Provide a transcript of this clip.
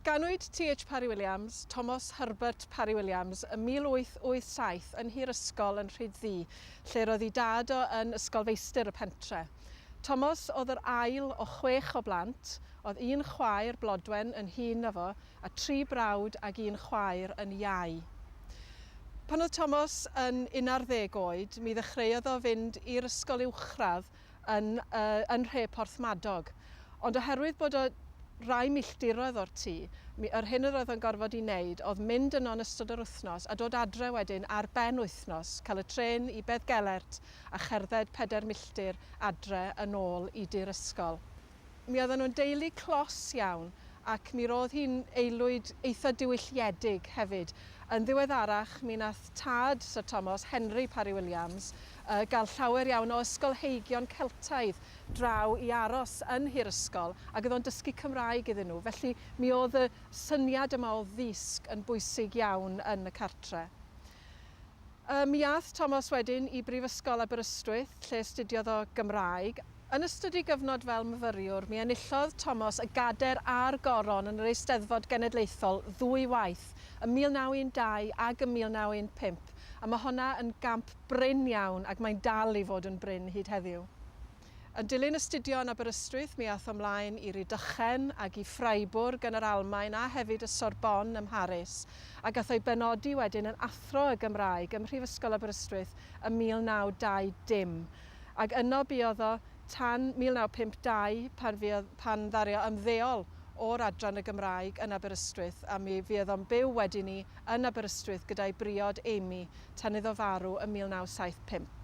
Ganwyd T.H.Parry-Williams, Thomas Herbert Parry-Williams yn 1887 yn Hiraysgol yn Rhyddfu, lle roedd ei dad o yn ysgol feistr y pentre. Thomas oedd yr ail o 6 o blant, oedd un chwaer Blodwen yn hŷn na fo, a 3 brawd ac un chwaer yn iau. Pan oedd Thomas yn 11 oed, mi ddechreuodd o fynd i'r ysgol uwchradd yn nhre Porthmadog. Ond oherwydd bod o rai milltiroedd o'r tŷ, yr hyn oedd o'n gorfod i wneud oedd mynd yno yn ystod yr wythnos a dod adre wedyn ar ben wythnos, cael y tren i Beddgelert a cherdded 4 milltir adre yn ôl i dir ysgol. Mi oedden nhw'n deulu clos iawn ac mi roedd hi'n aelwyd eitha diwylliedig hefyd. Yn ddiweddarach, mi nath tad Sir Thomas, Henry Parry-Williams, gael llawer iawn o ysgolheigion Celtaidd draw i aros yn Hiraysgol ac oedd o'n dysgu Cymraeg iddyn nhw. Felly mi oedd y syniad yma o ddisg yn bwysig iawn yn y cartre. Mi aeth Thomas wedyn i Brifysgol Aberystwyth, lle astudiodd o Gymraeg. Yn ystod ei gyfnod fel myfyriwr, mi enillodd Thomas y gader a'r goron yn yr Eisteddfod Genedlaethol 2 waith, yn 1912 ac yn 1915, a mae honna yn gamp bryn iawn ac mae'n dal i fod yn bryn hyd heddiw. Yn dilyn astudio yn Aberystwyth, mi aeth ymlaen i Rhydychen ac i Freiburg yn yr Almaen a hefyd y Sorbonne ym Mharis, a gath o'i benodi wedyn yn athro y Gymraeg ym Mhrifysgol Aberystwyth yn 1920. Ac yno buodd o tan 1952 pan ddario ymddeol o'r adran y Gymraeg yn Aberystwyth, a mi fuodd o'n byw wedyn ni yn Aberystwyth gyda'i briod Amy tan iddo farw yn 1975.